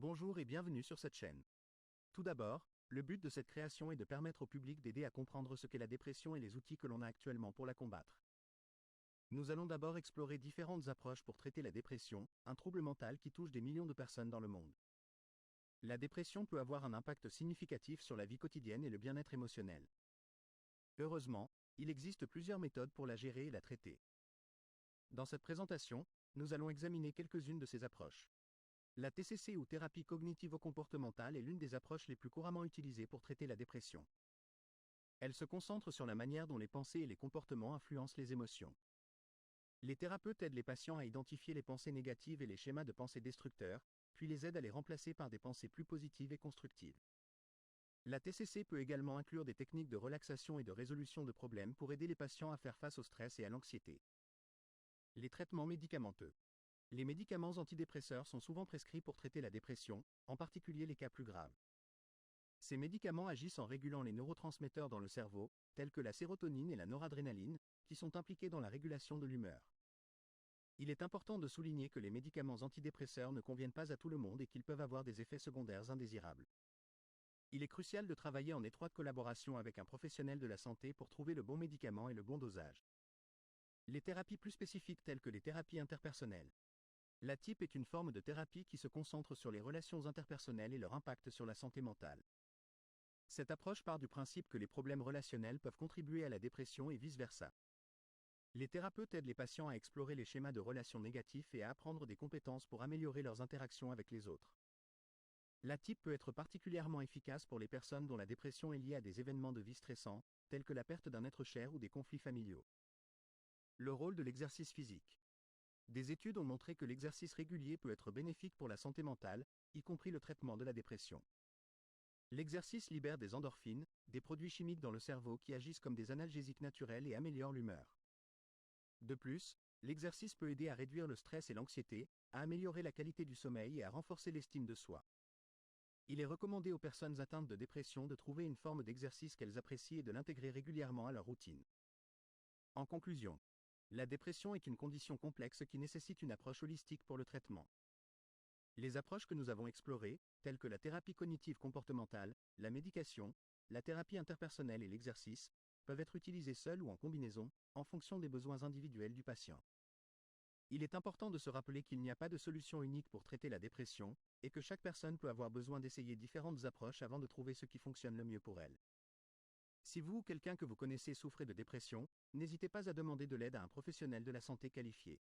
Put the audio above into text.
Bonjour et bienvenue sur cette chaîne. Tout d'abord, le but de cette création est de permettre au public d'aider à comprendre ce qu'est la dépression et les outils que l'on a actuellement pour la combattre. Nous allons d'abord explorer différentes approches pour traiter la dépression, un trouble mental qui touche des millions de personnes dans le monde. La dépression peut avoir un impact significatif sur la vie quotidienne et le bien-être émotionnel. Heureusement, il existe plusieurs méthodes pour la gérer et la traiter. Dans cette présentation, nous allons examiner quelques-unes de ces approches. La TCC ou thérapie cognitivo-comportementale est l'une des approches les plus couramment utilisées pour traiter la dépression. Elle se concentre sur la manière dont les pensées et les comportements influencent les émotions. Les thérapeutes aident les patients à identifier les pensées négatives et les schémas de pensée destructeurs, puis les aident à les remplacer par des pensées plus positives et constructives. La TCC peut également inclure des techniques de relaxation et de résolution de problèmes pour aider les patients à faire face au stress et à l'anxiété. Les traitements médicamenteux. Les médicaments antidépresseurs sont souvent prescrits pour traiter la dépression, en particulier les cas plus graves. Ces médicaments agissent en régulant les neurotransmetteurs dans le cerveau, tels que la sérotonine et la noradrénaline, qui sont impliqués dans la régulation de l'humeur. Il est important de souligner que les médicaments antidépresseurs ne conviennent pas à tout le monde et qu'ils peuvent avoir des effets secondaires indésirables. Il est crucial de travailler en étroite collaboration avec un professionnel de la santé pour trouver le bon médicament et le bon dosage. Les thérapies plus spécifiques telles que les thérapies interpersonnelles. La TIP est une forme de thérapie qui se concentre sur les relations interpersonnelles et leur impact sur la santé mentale. Cette approche part du principe que les problèmes relationnels peuvent contribuer à la dépression et vice-versa. Les thérapeutes aident les patients à explorer les schémas de relations négatifs et à apprendre des compétences pour améliorer leurs interactions avec les autres. La TIP peut être particulièrement efficace pour les personnes dont la dépression est liée à des événements de vie stressants, tels que la perte d'un être cher ou des conflits familiaux. Le rôle de l'exercice physique. Des études ont montré que l'exercice régulier peut être bénéfique pour la santé mentale, y compris le traitement de la dépression. L'exercice libère des endorphines, des produits chimiques dans le cerveau qui agissent comme des analgésiques naturels et améliorent l'humeur. De plus, l'exercice peut aider à réduire le stress et l'anxiété, à améliorer la qualité du sommeil et à renforcer l'estime de soi. Il est recommandé aux personnes atteintes de dépression de trouver une forme d'exercice qu'elles apprécient et de l'intégrer régulièrement à leur routine. En conclusion, la dépression est une condition complexe qui nécessite une approche holistique pour le traitement. Les approches que nous avons explorées, telles que la thérapie cognitive comportementale, la médication, la thérapie interpersonnelle et l'exercice, peuvent être utilisées seules ou en combinaison, en fonction des besoins individuels du patient. Il est important de se rappeler qu'il n'y a pas de solution unique pour traiter la dépression, et que chaque personne peut avoir besoin d'essayer différentes approches avant de trouver ce qui fonctionne le mieux pour elle. Si vous ou quelqu'un que vous connaissez souffrez de dépression, n'hésitez pas à demander de l'aide à un professionnel de la santé qualifié.